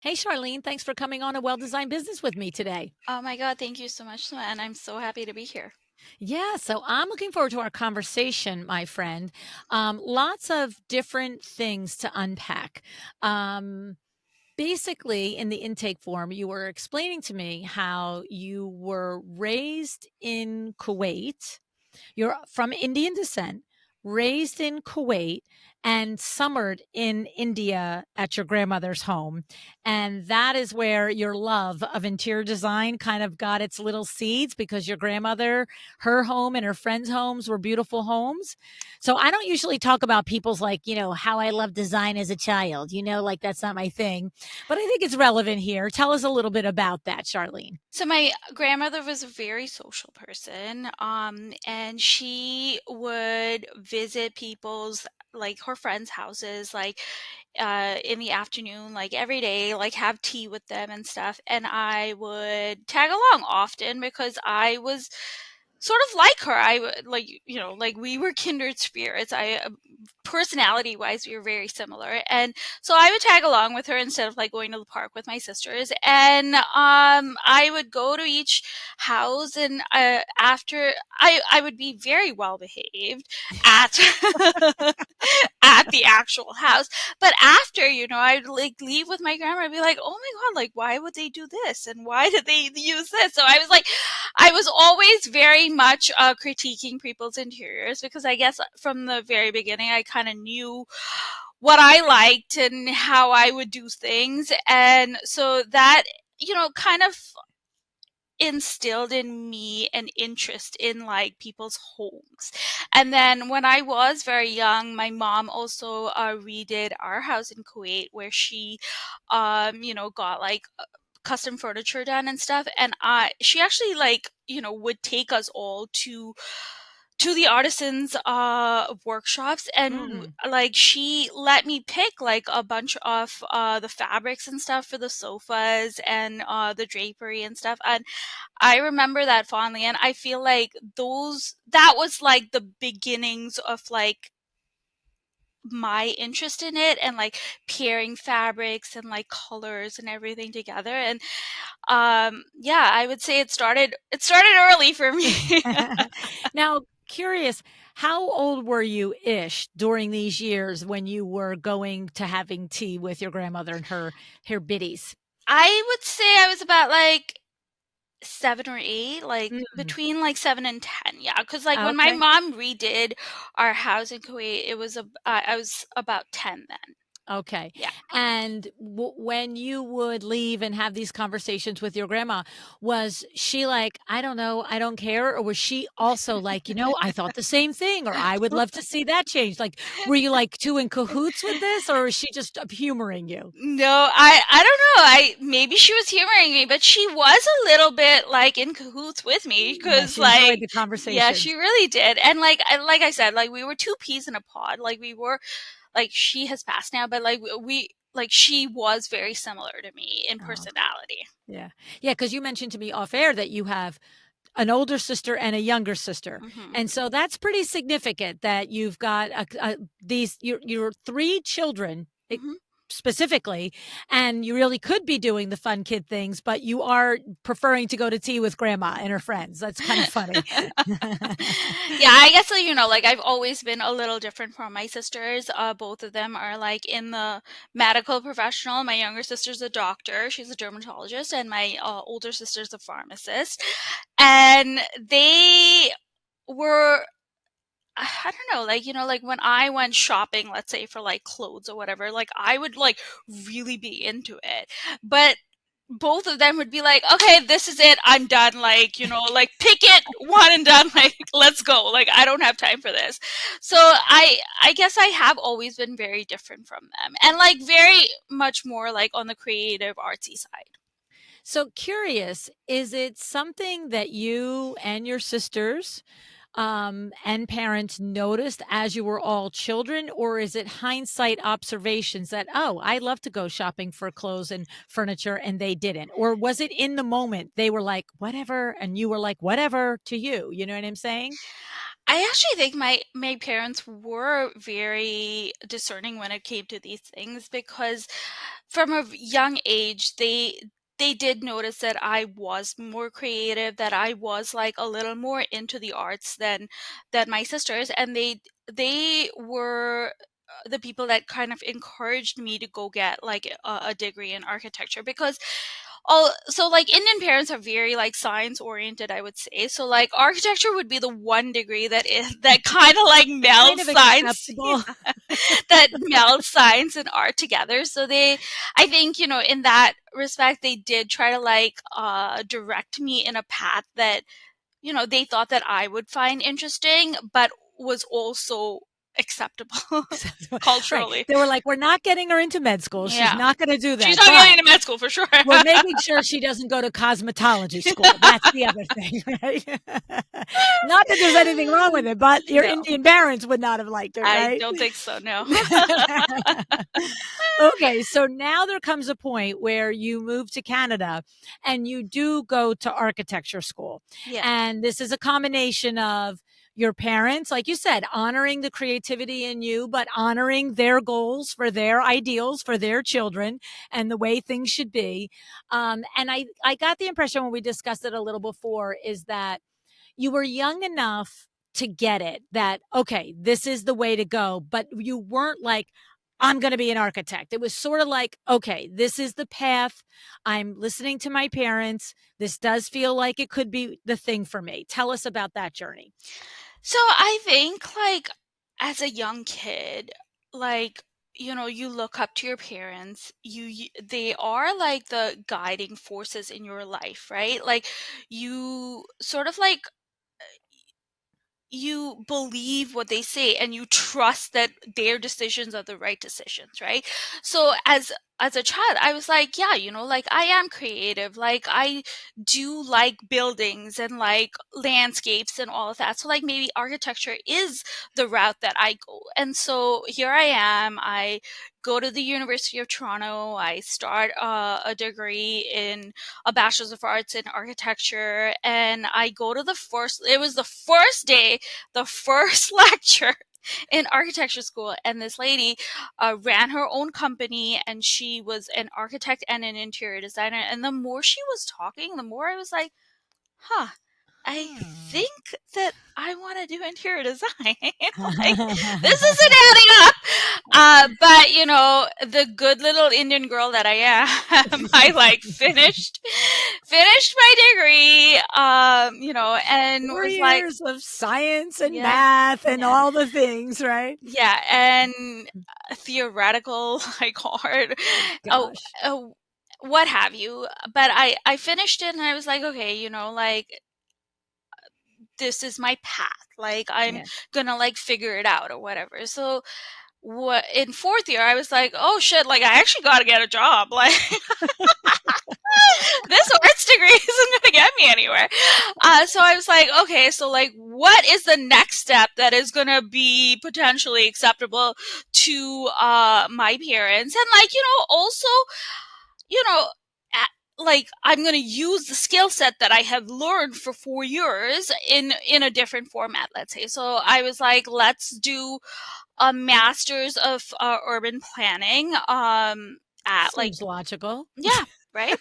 Hey, Charlene, thanks for coming on a well designed business with me today. Oh my God, thank you so much, LuAnn. I'm so happy to be here. Yeah, so I'm looking forward to our conversation, my friend. Lots of different things to unpack. Um, Basically, in the intake form, you were explaining to me how you were raised in Kuwait. You're from Indian descent, raised in Kuwait, and summered in India at your grandmother's home. And that is where your love of interior design kind of got its little seeds because your grandmother, her home and her friends' homes were beautiful homes. So I don't usually talk about people's like, how I love design as a child, like that's not my thing. But I think it's relevant here. Tell us a little bit about that, Charlene. So my grandmother was a very social person, and she would visit people's like her friends' houses, like in the afternoon, like every day, like have tea with them and stuff. And I would tag along often because I was sort of like her. Like like we were kindred spirits. I personality wise we were very similar, and so I would tag along with her instead of like going to the park with my sisters. And I would go to each house, and after I would be very well behaved at at the actual house. But after, I'd like leave with my grandma and be like, oh my God, like why would they do this? And why did they use this? So I was like, I was always very much critiquing people's interiors because I guess from the very beginning I kind of knew what I liked and how I would do things. And so that, kind of instilled in me an interest in like people's homes. And then when I was very young, my mom also redid our house in Kuwait where she got like custom furniture done and stuff. And she actually like would take us all to the artisans workshops, and Mm. like she let me pick like a bunch of the fabrics and stuff for the sofas and the drapery and stuff. And I remember that fondly, and I feel like those that was like the beginnings of like my interest in it, and like pairing fabrics and like colors and everything together. And yeah, I would say it started early for me. Now, curious, how old were you ish during these years when you were going to having tea with your grandmother and her biddies? I would say I was about like 7 or 8, like Mm, between like 7 and 10. Yeah, because like when my okay. mom redid our house in Kuwait, I was about 10 then. Okay. Yeah. And when you would leave and have these conversations with your grandma, was she like, I don't know, I don't care? Or was she also like, I thought the same thing, or I would love to see that change? Like, were you like two in cahoots with this, or was she just humoring you? No, I don't know. I maybe she was humoring me, but she was a little bit like in cahoots with me Yeah, because she enjoyed like the yeah, she conversations. really did. And like I said, like we were two peas in a pod. Like we were like she has passed now, but like we like she was very similar to me in Oh, personality. yeah. Yeah, because you mentioned to me off air that you have an older sister and a younger sister. Hmm. And so that's pretty significant that you've got these your three children Hmm. specifically, and you really could be doing the fun kid things, but you are preferring to go to tea with grandma and her friends. That's kind of funny. Yeah, I guess so, like I've always been a little different from my sisters. Both of them are like in the medical professional. My younger sister's a doctor, she's a dermatologist, and my older sister's a pharmacist. And they were I don't know, like, like when I went shopping, let's say for like clothes or whatever, like I would like really be into it. But both of them would be like, okay, this is it. I'm done. Like, like pick it one and done. Like, let's go. Like, I don't have time for this. So I guess I have always been very different from them, and like very much more like on the creative artsy side. So curious, is it something that you and your sisters and parents noticed as you were all children, or is it hindsight observations that, oh, I love to go shopping for clothes and furniture and they didn't? Or was it in the moment they were like, whatever, and you were like, whatever to you? You know what I'm saying? I actually think my parents were very discerning when it came to these things because from a young age, they did notice that I was more creative, that I was like a little more into the arts than my sisters, and they were the people that kind of encouraged me to go get like a degree in architecture, because all so like Indian parents are very like science oriented, I would say. So like architecture would be the one degree that is that kind of like Kind melds of science acceptable. that melds science and art together. So they, I think, in that respect, they did try to like direct me in a path that, they thought that I would find interesting, but was also acceptable Right. culturally. They were like, "We're not getting her into med school. She's Yeah. not gonna do She's that, not but getting into med school for sure. we're making sure she doesn't go to cosmetology school." That's the other thing, right? Not that there's anything wrong with it, but your No, Indian parents would not have liked it, I right? don't think so. No. Okay, so now there comes a point where you move to Canada and you do go to architecture school. Yeah. And this is a combination of your parents, like you said, honoring the creativity in you, but honoring their goals for their ideals for their children and the way things should be. And I got the impression when we discussed it a little before is that you were young enough to get it that, okay, this is the way to go. But you weren't like, I'm going to be an architect. It was sort of like, okay, this is the path. I'm listening to my parents. This does feel like it could be the thing for me. Tell us about that journey. So I think like as a young kid, like you look up to your parents. They are like the guiding forces in your life, right? Like you sort of like you believe what they say and you trust that their decisions are the right decisions, right? So as a child, I was like, yeah, like I am creative, like I do like buildings and like landscapes and all of that, so like maybe architecture is the route that I go. And so here I am, I go to the University of Toronto, I start a degree in a bachelor's of arts in architecture, and I go to it was the first day, the first lecture in architecture school, and this lady ran her own company, and she was an architect and an interior designer. And the more she was talking, the more I was like, huh, I Hmm. think that I want to do interior design. Like, this isn't adding up. But the good little Indian girl that I am, I like finished my degree, and Four was like, years of science and yeah, math and yeah, all the things, right? yeah, and theoretical, like hard, oh, Gosh. oh, what have you. But I finished it, and I was like, okay, like this is my path. Like I'm Yeah. gonna like figure it out or whatever. So what in fourth year, I was like, oh shit, like I actually got to get a job. Like this arts degree isn't gonna get me anywhere. So I was like, okay, so like, what is the next step that is gonna be potentially acceptable to my parents, and like also you know. Like I'm going to use the skill set that I have learned for 4 years in a different format, let's say. So I was like, let's do a master's of urban planning at like, Seems logical. yeah, right.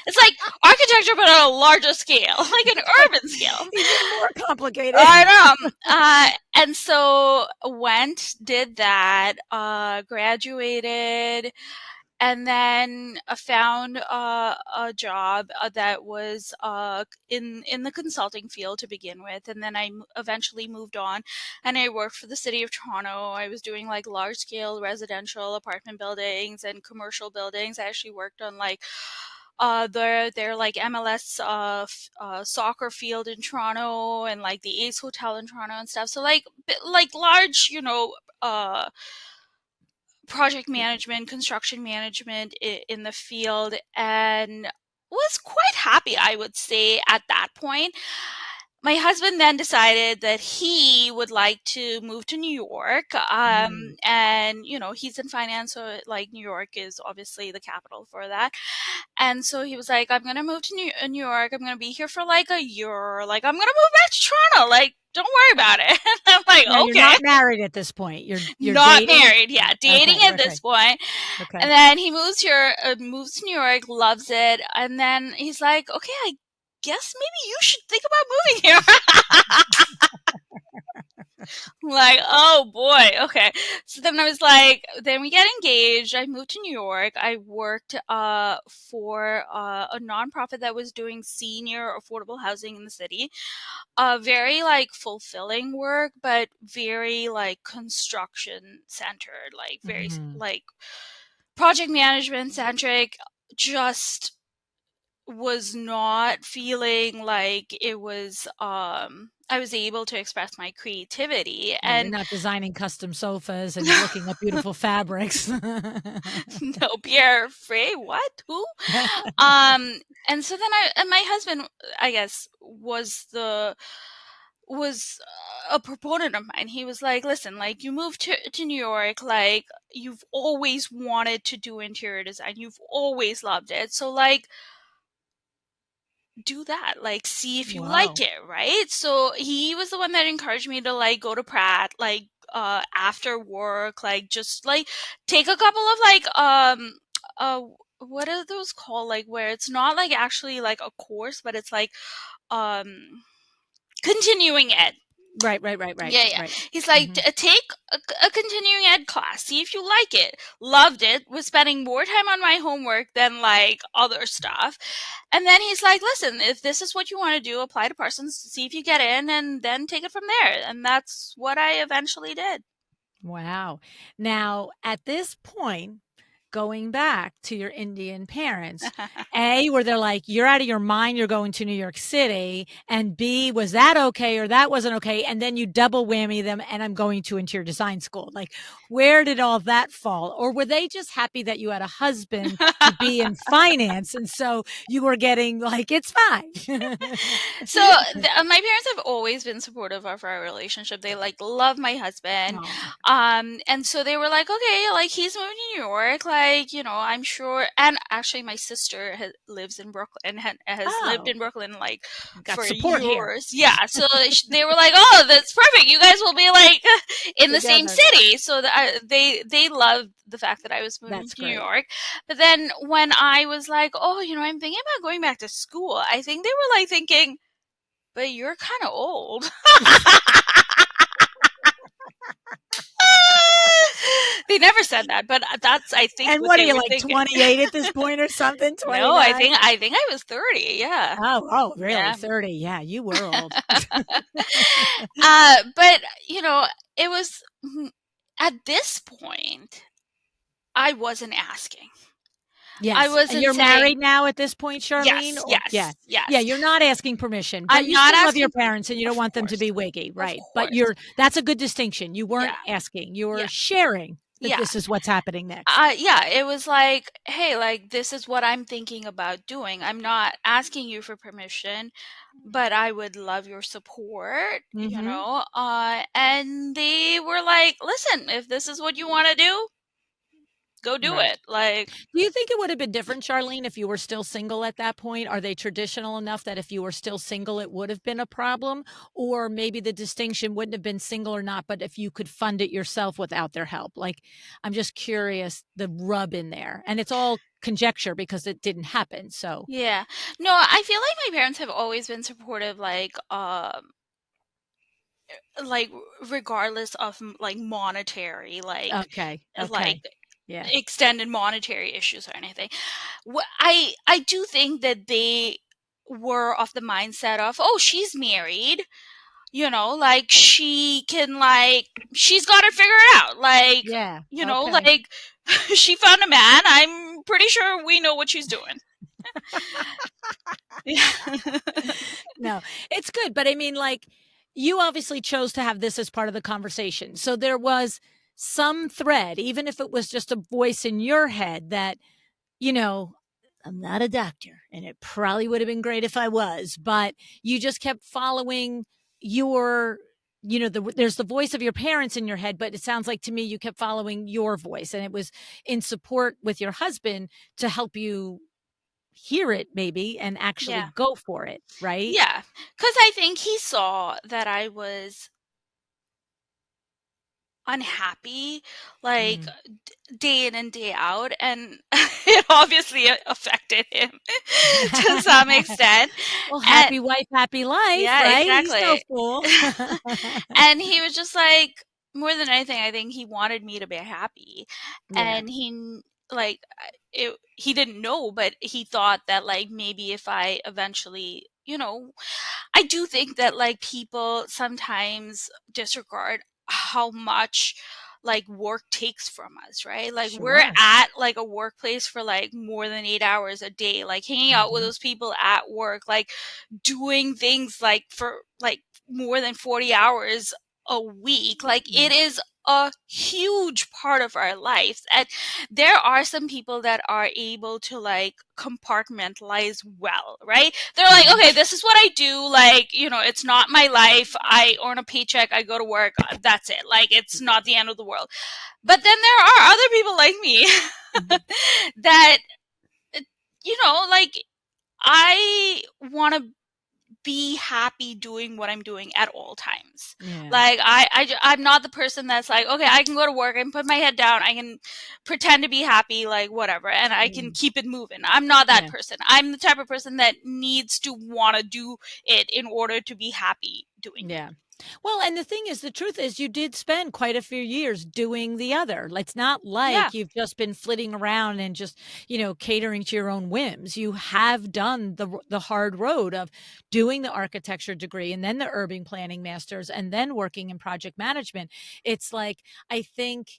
It's like architecture but on a larger scale, like an urban scale. Even more complicated. I know. And so went, did that, graduated, and then found a job that was in the consulting field to begin with, and then I eventually moved on, and I worked for the city of Toronto. I was doing like large scale residential apartment buildings and commercial buildings. I actually worked on like their like MLS soccer field in Toronto, and like the Ace Hotel in Toronto and stuff. So like like large, uh project management, construction management in the field, and was quite happy, I would say, at that point. My husband then decided that he would like to move to New York. Mm. And, he's in finance, so like New York is obviously the capital for that. And so he was like, I'm gonna move to New York. I'm gonna be here for like a year. Like, I'm gonna move back to Toronto. Like, don't worry about it. And I'm like, Now you're okay. not married at this point. You're Not dating? married. Yeah, dating Okay, at this okay, point. okay. And then he moves here, moves to New York, loves it. And then he's like, okay, I guess maybe you should think about moving here. Like, oh boy, okay. So then I was like, then we get engaged. I moved to New York. I worked for a nonprofit that was doing senior affordable housing in the city. Very like fulfilling work, but very like construction centered, like very Mhm. like project management centric. Just was not feeling like it was I was able to express my creativity. Yeah, you're And not designing custom sofas and looking up beautiful fabrics. no, Pierre Frey, what? Who? Um and so then and my husband, I guess, was a proponent of mine. He was like, listen, like, you moved to New York, like, you've always wanted to do interior design, you've always loved it, so like, do that, like, see if you like Whoa. it, right? So he was the one that encouraged me to like go to Pratt, like, after work, like, just like take a couple of like uh what are those called, like, where it's not like actually like a course, but it's like um continuing ed. Right, right, right, right, Yeah, yeah. right. He's like, Mhm. Take a continuing ed class, see if you like it." Loved it. Was spending more time on my homework than like other stuff. And then he's like, "Listen, if this is what you want to do, apply to Parsons, see if you get in, and then take it from there." And that's what I eventually did. Wow. Now, at this point, going back to your Indian parents, A, were they like, "You're out of your mind, you're going to New York City," and B, was that okay or that wasn't okay? And then you double whammy them, "And I'm going to interior design school." Like, where did all that fall? Or were they just happy that you had a husband to be in finance, and so you were getting like, "It's fine." So my parents have always been supportive of our relationship. They like love my husband, Aw. and so they were like, okay, like, he's moving to New York, like, I'm sure. And actually, my sister lives in Brooklyn, has lived Oh, in Brooklyn like got for support here. years. Yeah, so they were like, oh, that's perfect. You guys will be like in the same Together. city. So they loved the fact that I was moving That's to New great. York. But then when I was like, oh, I'm thinking about going back to school, I think they were like thinking, but you're kind of old. They never said that, but that's, I think, And what what are they you, were like, thinking. 28 at this point or something? No, I 29? think I was 30. Yeah, Oh, really? yeah. 30. Yeah, you were old. But it was at this point, I wasn't asking. I Yes, and wasn't you're saying married now at this point, Charlene? yes, Or yeah. yes, Yeah, yes. you're not asking permission, but I'm you not still love your asking for, parents and you don't of want them to course, be wiggy, of right? But course. that's a good distinction. You weren't Yeah, asking, you yeah, were sharing that yeah. this is what's happening next. Yeah, it was like, hey, like, this is what I'm thinking about doing. I'm not asking you for permission, but I would love your support, Mhm. and they were like, listen, if this is what you want to do, go do Right. it. Like, Do you think it would have been different, Charlene, if you were still single at that point? Are they traditional enough that if you were still single, it would have been a problem? Or maybe the distinction wouldn't have been single or not, but if you could fund it yourself without their help? Like, I'm just curious the rub in there. And it's all conjecture because it didn't happen. So, yeah. No, I feel like my parents have always been supportive, like, regardless of like monetary, okay. like Okay. Yeah. extended monetary issues or anything. I do think that they were of the mindset of, oh, she's married, like, she's got it figured out, like, Yeah. Okay. like, she found a man. I'm pretty sure we know what she's doing. Yeah. No, it's good. But I mean, like, you obviously chose to have this as part of the conversation. So there was some thread, even if it was just a voice in your head that, you know, I'm not a doctor and it probably would have been great if I was, but you just kept following your, there's the voice of your parents in your head, but it sounds like to me you kept following your voice and it was in support with your husband to help you hear it maybe and actually Yeah. go for it, right? Yeah. Because I think he saw that I was unhappy, like, Mm. day in and day out, and it obviously affected him to some extent. Well, And happy wife, happy life, yeah, right? He's no exactly. fool. And he was just like, more than anything, I think he wanted me to be happy. Yeah. And like, he didn't know, but he thought that, like, maybe if I eventually, I do think that, like, people sometimes disregard how much, like, work takes from us, right? Like, we're Sure. at, like, a workplace for, like, more than 8 hours a day, like, hanging out with Mhm. those people at work, like, doing things, like, for, like, more than 40 hours a week. Like, Yeah. it is a huge part of our lives. And there are some people that are able to, like, compartmentalize well, right? They're like, Mhm. okay, this is what I do. Like, it's not my life. I earn a paycheck. I go to work. That's it. Like, it's not the end of the world. But then there are other people like me Mhm. that, uh, like, I want to be happy doing what I'm doing at all times. Yeah. Like, I'm not the person that's like, okay, I can go to work and put my head down. I can pretend to be happy, like, whatever, and I can Mm. keep it moving. I'm not that Yeah. person. I'm the type of person that needs to want to do it in order to be happy doing it. Yeah. Well, and the thing is, the truth is, you did spend quite a few years doing the other. Like, it's not Yeah. like you've just been flitting around and just, catering to your own whims. You have done the hard road of doing the architecture degree and then the urban planning masters and then working in project management. It's like, I think,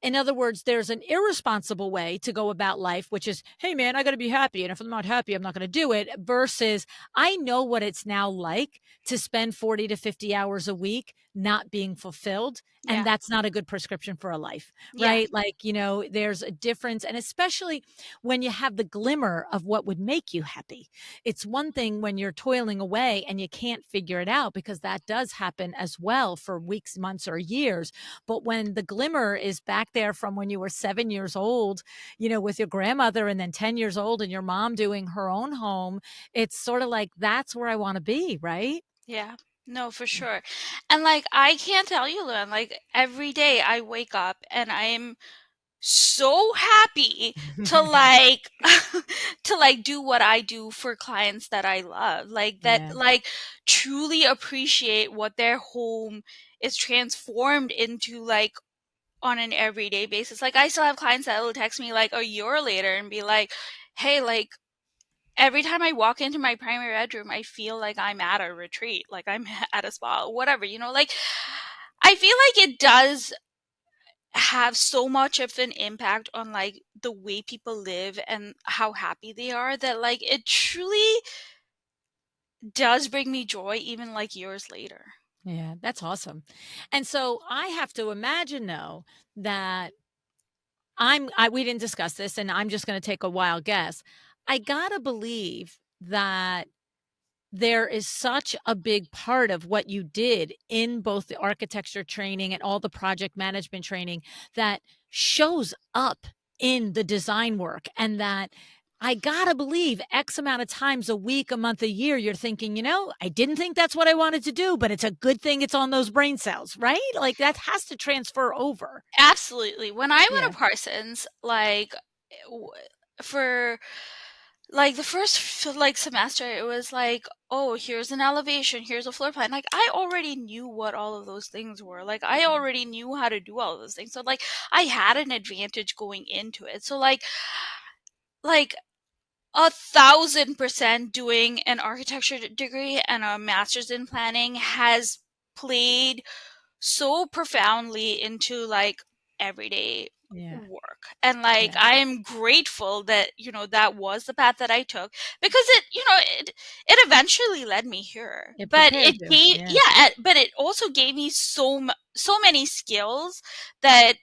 in other words, there's an irresponsible way to go about life, which is, hey, man, I got to be happy. And if I'm not happy, I'm not going to do it. Versus, I know what it's now like to spend 40 to 50 hours a week not being fulfilled. And Yeah. that's not a good prescription for a life, Yeah. right? Like, there's a difference. And especially when you have the glimmer of what would make you happy. It's one thing when you're toiling away and you can't figure it out, because that does happen as well for weeks, months, or years. But when the glimmer is back there from when you were 7 years old, with your grandmother, and then 10 years old and your mom doing her own home, it's sort of like, that's where I want to be, right? Yeah. No, for sure. And, like, I can't tell you, Luan, like, every day I wake up and I'm so happy to, like, to, like, do what I do for clients that I love, like, that, Yeah. like, truly appreciate what their home is transformed into, like, on an everyday basis. Like, I still have clients that will text me, like, a year later and be like, hey, like, every time I walk into my primary bedroom, I feel like I'm at a retreat, like I'm at a spa, whatever, like, I feel like it does have so much of an impact on, like, the way people live and how happy they are, that, like, it truly does bring me joy even, like, years later. Yeah, that's awesome. And so I have to imagine, though, that we didn't discuss this, and I'm just going to take a wild guess. I got to believe that there is such a big part of what you did in both the architecture training and all the project management training that shows up in the design work, and that I gotta believe X amount of times a week, a month, a year, you're thinking, I didn't think that's what I wanted to do, but it's a good thing it's on those brain cells, right? Like, that has to transfer over. Absolutely. When I went Yeah. to Parsons, like, w- for, like, the first like, semester, it was like, oh, here's an elevation, here's a floor plan. Like, I already knew what all of those things were. Like, I already knew how to do all of those things. So, like, I had an advantage going into it. So, like 1,000% doing an architecture degree and a master's in planning has played so profoundly into, like, everyday Yeah. work. And, like, Yeah. I am grateful that, that was the path that I took, because it eventually led me here. It But prepared it you. gave Yeah. yeah, but it also gave me so many skills that,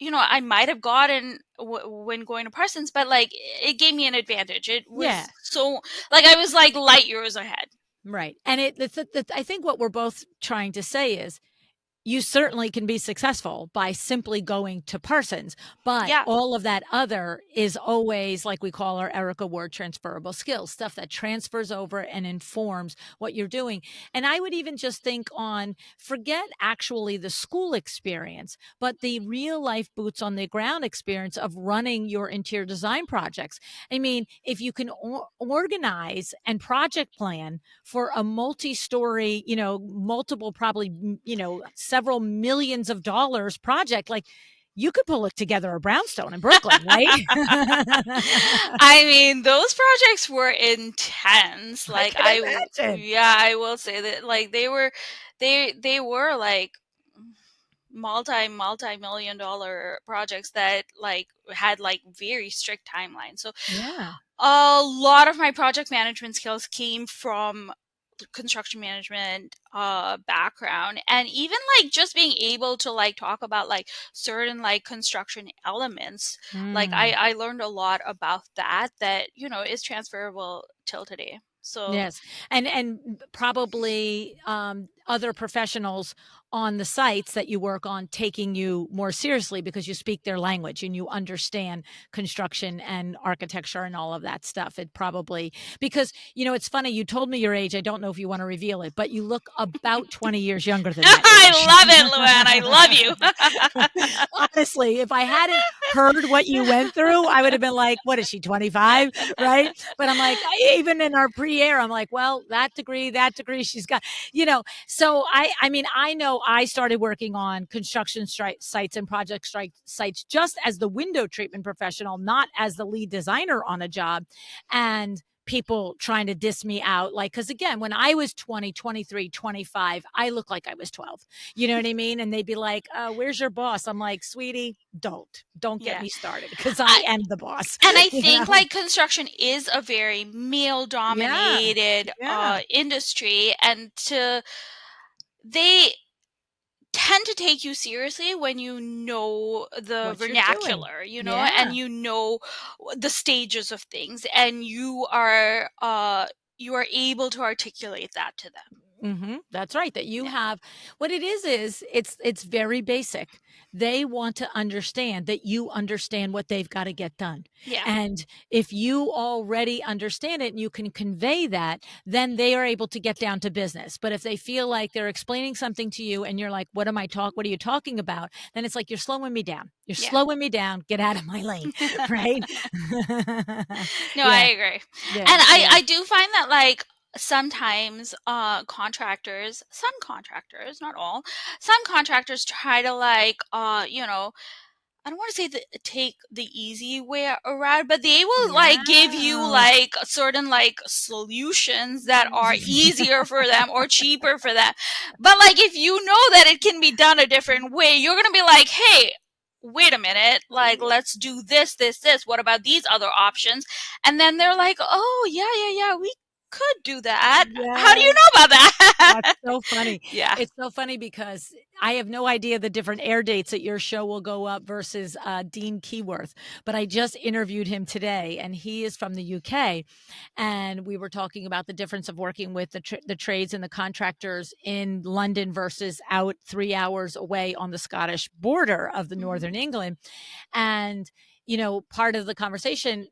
I might have gotten when going to Parsons, but, like, it gave me an advantage. It Yeah. was so, like, I was, like, light years ahead. Right. And I think what we're both trying to say is, you certainly can be successful by simply going to Parsons, but Yeah. all of that other is always, like we call our Erica Ward, transferable skills, stuff that transfers over and informs what you're doing. And I would even just think on, forget actually the school experience, but the real life boots on the ground experience of running your interior design projects. I mean, if you can organize and project plan for a multi-story, multiple, probably, several millions of dollars project, like, you could pull it together a brownstone in Brooklyn, right? I mean, those projects were intense. I Like can imagine. yeah, I will say that like they were like multi-million dollar projects that like had like very strict timelines. So Yeah. a lot of my project management skills came from the construction management background, and even like just being able to like talk about like certain like construction elements. Like Mm. I learned a lot about that is transferable till today. So Yes, and probably, other professionals on the sites that you work on taking you more seriously because you speak their language and you understand construction and architecture and all of that stuff. It probably, because, it's funny, you told me your age, I don't know if you wanna reveal it, but you look about 20 years younger than that age. I love it, LuAnn. I love you. Honestly, if I hadn't heard what you went through, I would have been like, "What is she, 25?" Right? But I'm like, even in our pre-air, I'm like, "Well, that degree, she's got," you know. So I mean, I know I started working on construction sites and project sites just as the window treatment professional, not as the lead designer on a job, and people trying to diss me out, like, because again, when I was 20, 23, 25, I looked like I was 12. You know what I mean? And they'd be like, "Where's your boss?" I'm like, "Sweetie, don't get Yeah. me started because I I am the boss." and I You think know? like construction is a very male Yeah, dominated yeah. industry, and to they tend to take you seriously when you know the What you're doing. vernacular, and Yeah. the stages of things, and you are able to articulate that to them. That's right. That you Yeah. have, what it is it's very basic. They want to understand that you understand what they've got to get done. Yeah. And if you already understand it and you can convey that, then they are able to get down to business. But if they feel like they're explaining something to you and you're like, what are you talking about? Then it's like, you're slowing me down. You're Yeah. slowing me down. Get out of my lane. Right? No, I Yeah. agree. And Yeah. I Yeah. I do find that like sometimes some contractors, not all, some contractors try to like I don't want to say that take the easy way around, but they will like give you Yeah. like certain like solutions that are easier for them or cheaper for them. But like if you know that it can be done a different way, you're gonna be like, hey, wait a minute, like let's do this. What about these other options? And then they're like, oh yeah, we could do that. How do Yeah. you know about that? That's so funny. Yeah. It's so funny because I have no idea the different air dates that your show will go up versus, Dean Keyworth, but I just interviewed him today, and he is from the UK, and we were talking about the difference of working with the trades and the contractors in London versus out 3 hours away on the Scottish border of the Mhm. Northern England, and, part of the conversation,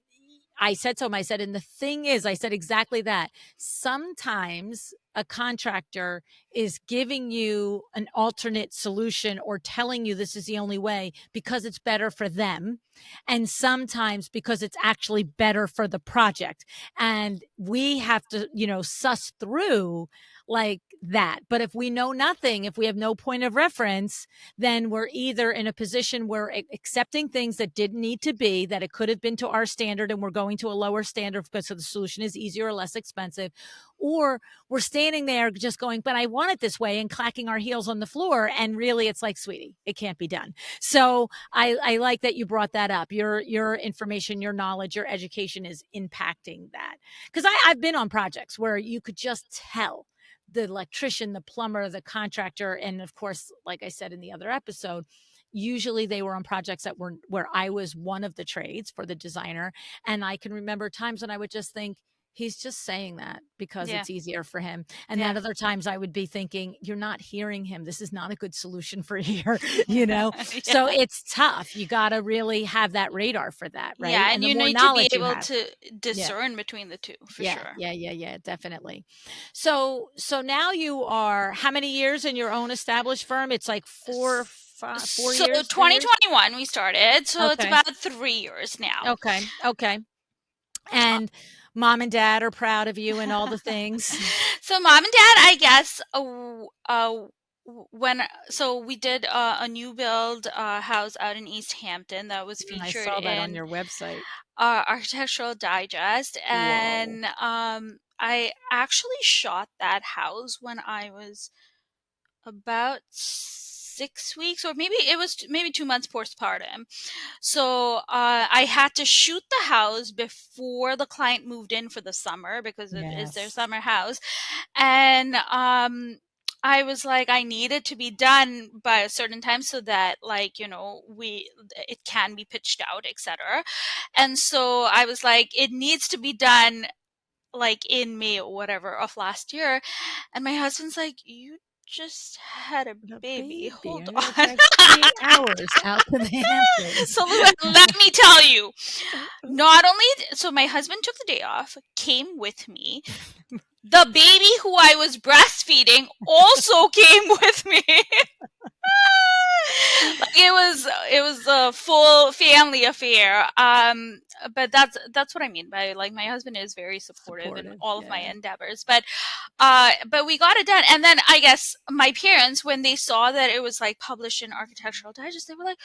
I said to him, I said, "And the thing is," I said exactly that. Sometimes a contractor is giving you an alternate solution or telling you this is the only way because it's better for them. And sometimes because it's actually better for the project. And we have to, suss through like that. But if we know nothing, if we have no point of reference, then we're either in a position where accepting things that didn't need to be, that it could have been to our standard, and we're going to a lower standard because the solution is easier or less expensive, or we're standing there just going, but I want it this way, and clacking our heels on the floor. And really, it's like, sweetie, it can't be done. So I like that you brought that up. Your information, your knowledge, your education is impacting that. Because I've been on projects where you could just tell the electrician, the plumber, the contractor, and of course, like I said in the other episode, usually they were on projects that were where I was one of the trades for the designer. And I can remember times when I would just think, He's just saying that because Yeah. it's easier for him. And Yeah. that other times I would be thinking, "You're not hearing him. This is not a good solution for here," you know? So Yeah. it's tough. You gotta really have that radar for that, right? Yeah, And and the you more need to be knowledge you able have. to Yeah. discern between the 2 for Yeah, sure. yeah, yeah, yeah, definitely. So now you are how many years in your own established firm? It's like 4, S 5, 4 So years, 3 years? 2021 we started, so it's Okay, about 3 years now. okay, okay. And mom and dad are proud of you and all the things. So mom and dad, I guess, when so we did a new build house out in East Hampton that was I featured saw that on in your website. Architectural Digest, Whoa. and I actually shot that house when I was about 6 weeks, or maybe it was maybe 2 months postpartum. So I had to shoot the house before the client moved in for the summer because it is their Yes. summer house. And I was like, I need it to be done by a certain time so that, like, we it can be pitched out, etc. And so I was like, it needs to be done like in May or whatever of last year. And my husband's like, you just had a The baby. baby, Hold I gotta on. drive 3 hours out to the Hamptons. So let me tell you, not only so my husband took the day off, came with me. The baby who I was breastfeeding also came with me. Like it was a full family affair. But that's what I mean by, like, my husband is very supportive in Supportive, all of my yeah. endeavors. But we got it done. And then I guess my parents, when they saw that it was like published in Architectural Digest, they were like,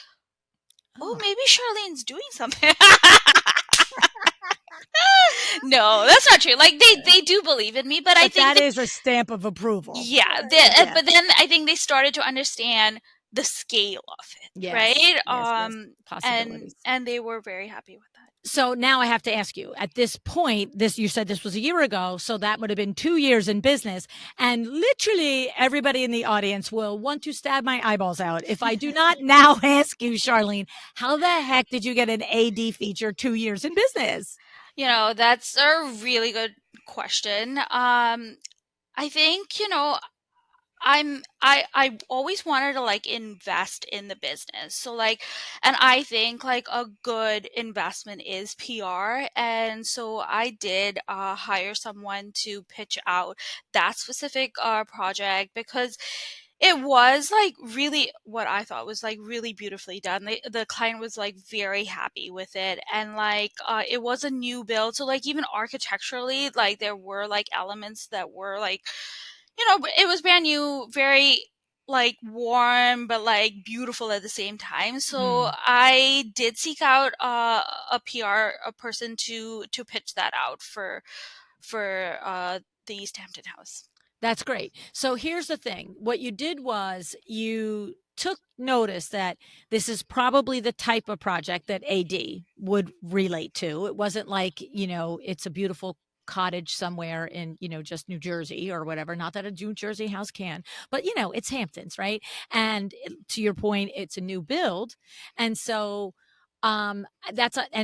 oh, Oh, maybe Charlene's doing something. No, that's not true. Like, they do believe in me, but I but think that that, is a stamp of approval. yeah, Yeah. but then I think they started to understand the scale of it, Yes, right? yes, yes, And possibilities. they were very happy with that. So now I have to ask you, at this point, this you said this was a year ago, so that would have been 2 years in business, and literally everybody in the audience will want to stab my eyeballs out if I do not now ask you, Charlene, how the heck did you get an AD feature 2 years in business? That's a really good question. I think, I always wanted to, like, invest in the business. So, like, and I think, like, a good investment is PR. And so I did hire someone to pitch out that specific project, because it was, like, really what I thought was, like, really beautifully done. The client was, like, very happy with it. And, like, it was a new build. So, like, even architecturally, like, there were, like, elements that were, like, it was brand new, very, like, warm, but, like, beautiful at the same time. So Hmm. I did seek out a PR a person to pitch that out for the East Hampton house. That's great. So here's the thing. What you did was you took notice that this is probably the type of project that AD would relate to. It wasn't like, it's a beautiful cottage somewhere in, just New Jersey or whatever. Not that a New Jersey house can, but it's Hamptons, right? And to your point, it's a new build. And so and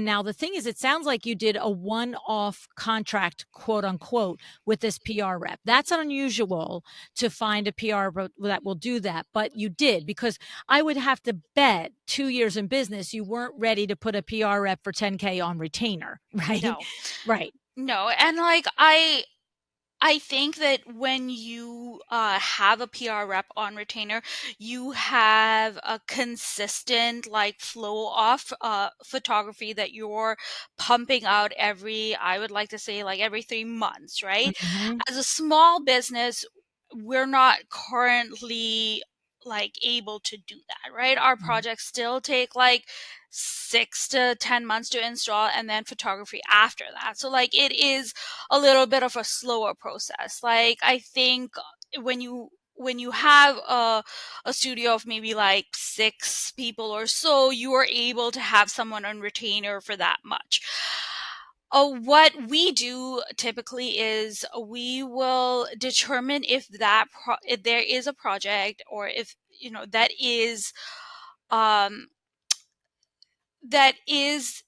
now the thing is, it sounds like you did a one-off contract, quote unquote, with this PR rep. That's unusual to find a PR rep that will do that, but you did, because I would have to bet 2 years in business you weren't ready to put a PR rep for 10K on retainer, right? No, Right. no, and, like, I think that when you have a PR rep on retainer, you have a consistent, like, flow of photography that you're pumping out every, I would like to say, like, every 3 months, right? Mhm. As a small business, we're not currently, like, able to do that, right? Our Mhm. projects still take, like, 6 to 10 months to install, and then photography after that. So, like, it is a little bit of a slower process. Like, I think when you have a studio of maybe like 6 people or so, you are able to have someone on retainer for that much. What we do typically is we will determine if there is a project, or if um that is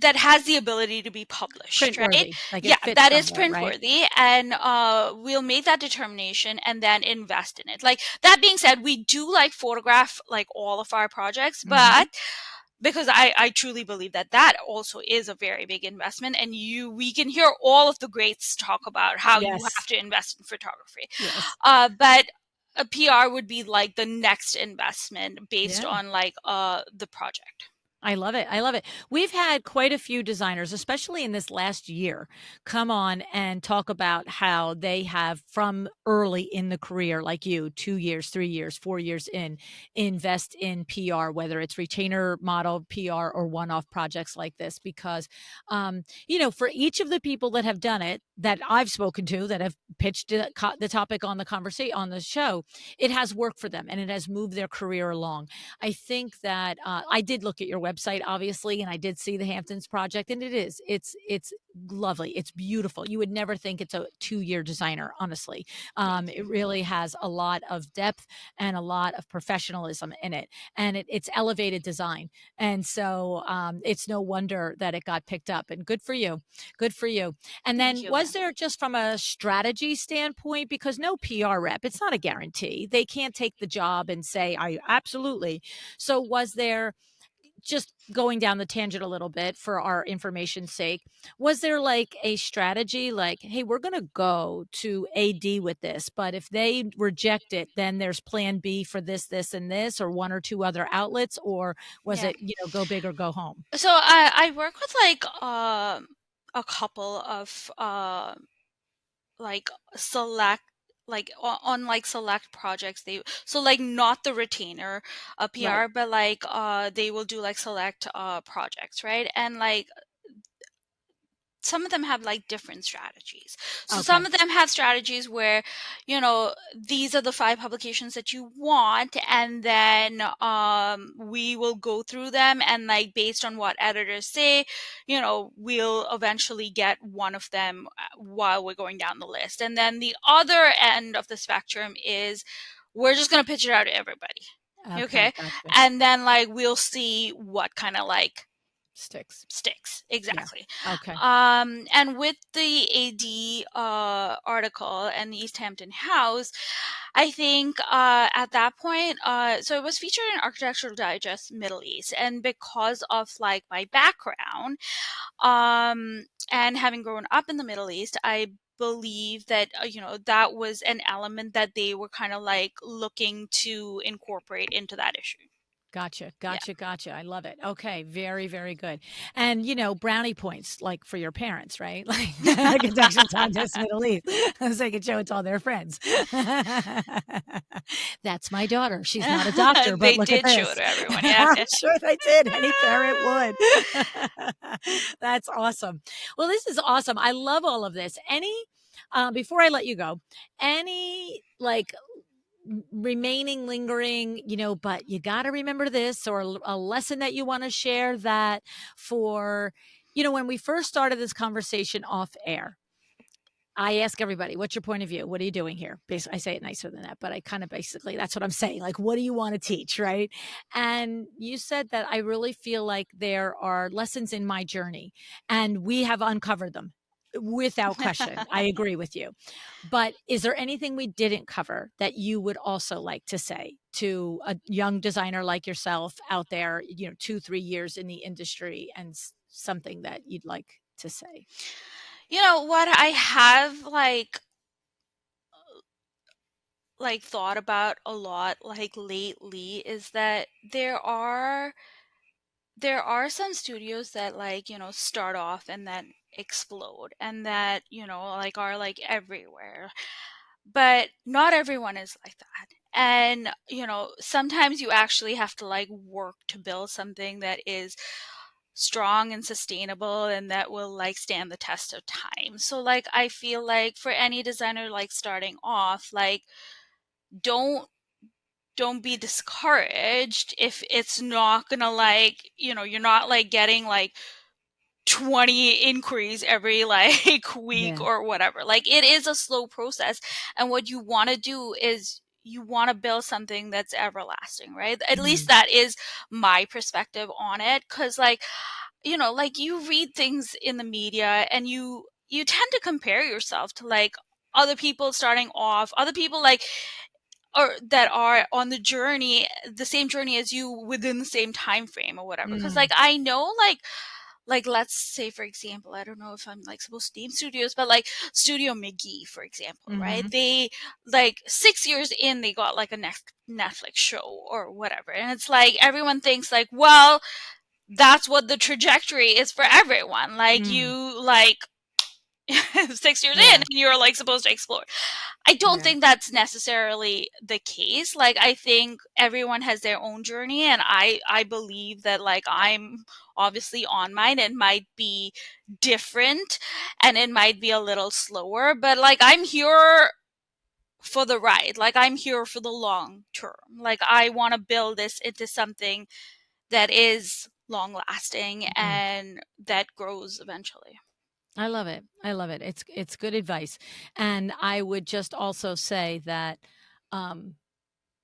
that has the ability to be published, Print right? worthy, like Yeah, it fits that is somewhere, print right? worthy, and we'll make that determination and then invest in it. Like that being said, we do like photograph like all of our projects, but Mhm. because I truly believe that that also is a very big investment, and we can hear all of the greats talk about how you have Yes. to invest in photography. Yes. But a PR would be like the next investment based Yeah. on like the project. I love it. I love it. We've had quite a few designers, especially in this last year, come on and talk about how they have, from early in the career, like you, 2 years, 3 years, 4 years in, invest in PR, whether it's retainer model PR or one off projects like this. Because, for each of the people that have done it, that I've spoken to, that have pitched the topic on the conversation on the show, it has worked for them and it has moved their career along. I think that I did look at your website, obviously, and I did see the Hamptons project, and it's lovely. It's beautiful. You would never think it's a 2 year designer, honestly. Thank you. It really has a lot of depth and a lot of professionalism in it, and it's elevated design. And so it's no wonder that it got picked up. And good for you, good for you. And Thank then you, was LuAnn. there just from a strategy standpoint, because no PR rep, it's not a guarantee. They can't take the job and say, I absolutely. So was there, just going down the tangent a little bit for our information's sake, was there like a strategy like, hey, we're going to go to AD with this, but if they reject it, then there's plan B for this, and this, or one or two other outlets? Or was Yeah. it, go big or go home? So I work with like a couple of like select like on like select projects. They so like not the retainer Right. PR, but like they will do like select projects, right? And like some of them have like different strategies. So some Okay. of them have strategies where, these are the five publications that you want, and then we will go through them, and like based on what editors say, we'll eventually get one of them while we're going down the list. And then the other end of the spectrum is we're just going to pitch it out to everybody. Okay. Okay. Gotcha. And then like we'll see what kind of like Sticks. sticks Yeah. exactly. Okay. And with the AD article and the East Hampton house, I think at that point, so it was featured in Architectural Digest Middle East, and because of like my background, and having grown up in the Middle East, I believe that that was an element that they were kind of like looking to incorporate into that issue. Gotcha, Yeah. gotcha, gotcha. I love it. Okay, very, very good. And brownie points like for your parents, right? Like Architectural Digest Middle East, so they can show it to all their friends. That's my daughter. She's not a doctor, but They look at did show it this. to everyone. Yeah. I'm sure they did. Any parent would. That's awesome. Well, this is awesome. I love all of this. Before I let you go, any like remaining lingering, but you got to remember this, or a lesson that you want to share, that for, when we first started this conversation off air, I ask everybody, what's your point of view? What are you doing here? I say it nicer than that, but I kind of basically, that's what I'm saying. Like, what do you want to teach? Right. And you said that I really feel like there are lessons in my journey, and we have uncovered them without question. I agree with you. But is there anything we didn't cover that you would also like to say to a young designer like yourself out there, 2, 3 years in the industry, and something that you'd like to say? You know what I have like thought about a lot like lately is that there are some studios that like, start off and then explode, and that, like are like everywhere. But not everyone is like that. And, sometimes you actually have to like work to build something that is strong and sustainable and that will like stand the test of time. So like I feel like for any designer like starting off, like don't don't be discouraged if it's not gonna like, you're not like getting like 20 inquiries every like week Yeah. or whatever. Like it is a slow process. And what you want to do is you want to build something that's everlasting, right? At least Mhm. that is my perspective on it. Cause like, like you read things in the media and you tend to compare yourself to like other people starting off, other people like or that are on the same journey as you within the same time frame or whatever. Because Mm, like I know like let's say for example, I don't know if I'm like supposed to name studios, but like Studio McGee for example, right? mhm, They like 6 years in they got like a next Netflix show or whatever, and it's like everyone thinks like, well, that's what the trajectory is for everyone. Like mm. you like 6 years in Yeah, and you're like supposed to explore. I don't yeah. think that's necessarily the case. Like I think everyone has their own journey, and I believe that like I'm obviously on mine and might be different and it might be a little slower, but like I'm here for the ride. Like I'm here for the long term. Like I want to build this into something that is long lasting Mm. and that grows eventually. I love it. I love it. It's good advice, and I would just also say that, um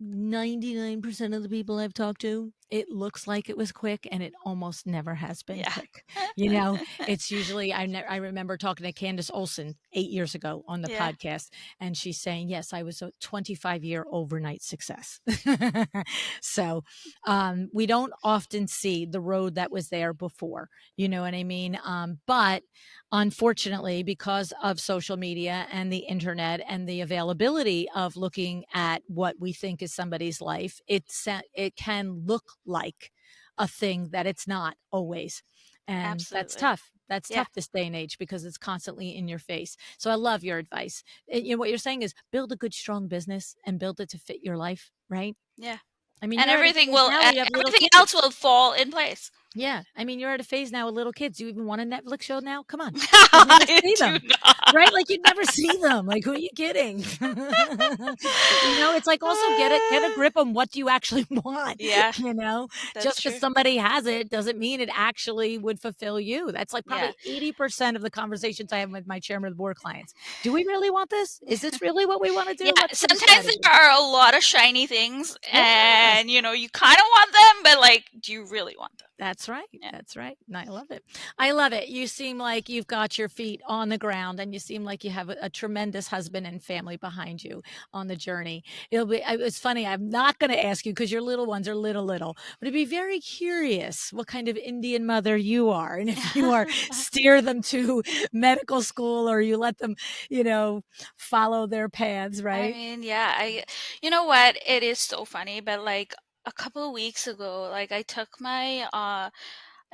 99% of the people I've talked to, it looks like it was quick and it almost never has been Yeah. quick. It's usually I remember talking to Candace Olson 8 years ago on the Yeah. podcast, and she's saying, "Yes, I was a 25-year overnight success." So, we don't often see the road that was there before, you know what I mean? But unfortunately, because of social media and the internet and the availability of looking at what we think is somebody's life, it can look like a thing that it's not always. And that's Absolutely. tough. That's Yeah. tough this day and age because it's constantly in your face. So I love your advice. What you're saying is build a good, strong business and build it to fit your life, right? Yeah. I mean, And you're at a phase now where you have little everything kids. else will fall in place. Yeah, I mean, you're at a phase now with little kids. Do you even want a Netflix show now? Come on. You'd never I see do them, not. right? Like, you'd never see them. Like, who are you kidding? It's like also get a grip on what do you actually want, Yeah, you know? that's Just because true. somebody has it doesn't mean it actually would fulfill you. That's like Yeah. probably 80% of the conversations I have with my chairman of the board clients. Do we really want this? Is this really what we wanna Yeah, do? Let's put a sometimes strategy. there are a lot of shiny things Yes. and you kind of want them, but like do you really want them? That's right. Yeah. That's right. And I love it. I love it. You seem like you've got your feet on the ground and you seem like you have a tremendous husband and family behind you on the journey. It's funny. I'm not going to ask you because your little ones are little, but I'd be very curious what kind of Indian mother you are. And if you are steer them to medical school or you let them, you know, follow their paths, I right? mean, yeah, you know what? It is so funny, but like a couple of weeks ago, like I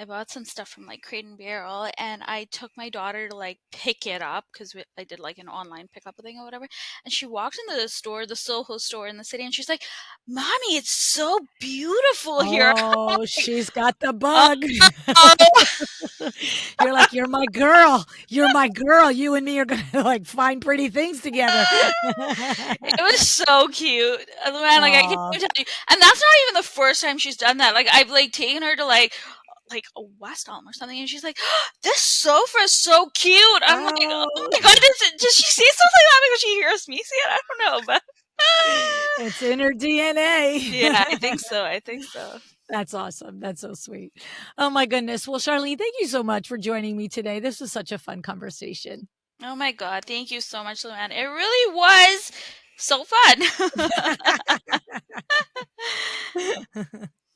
bought some stuff from like Crate and Barrel and I took my daughter to like pick it up because I did like an online pickup thing or whatever. And she walked into the store, the Soho store in the city, and she's like, Mommy, it's so beautiful here. Oh, she's got the Oh, bug. You're like, "You're my girl. You're my girl. You and me are gonna, like, find pretty things together." it was so cute. Man, like I can't Aw. even tell you. And that's not even the first time she's done that. Like I've like taken her to like a West Elm or something, and she's like, "This sofa is so cute." I'm like, "Oh Oh. my god, does she say something like that because she hears me say it? I don't know, but It's in her DNA. yeah, I think so. I think so. That's awesome. That's so sweet. Oh my goodness. Well, Charlene, thank you so much for joining me today. This was such a fun conversation. Oh my god, thank you so much, LuAnn. It really was so fun.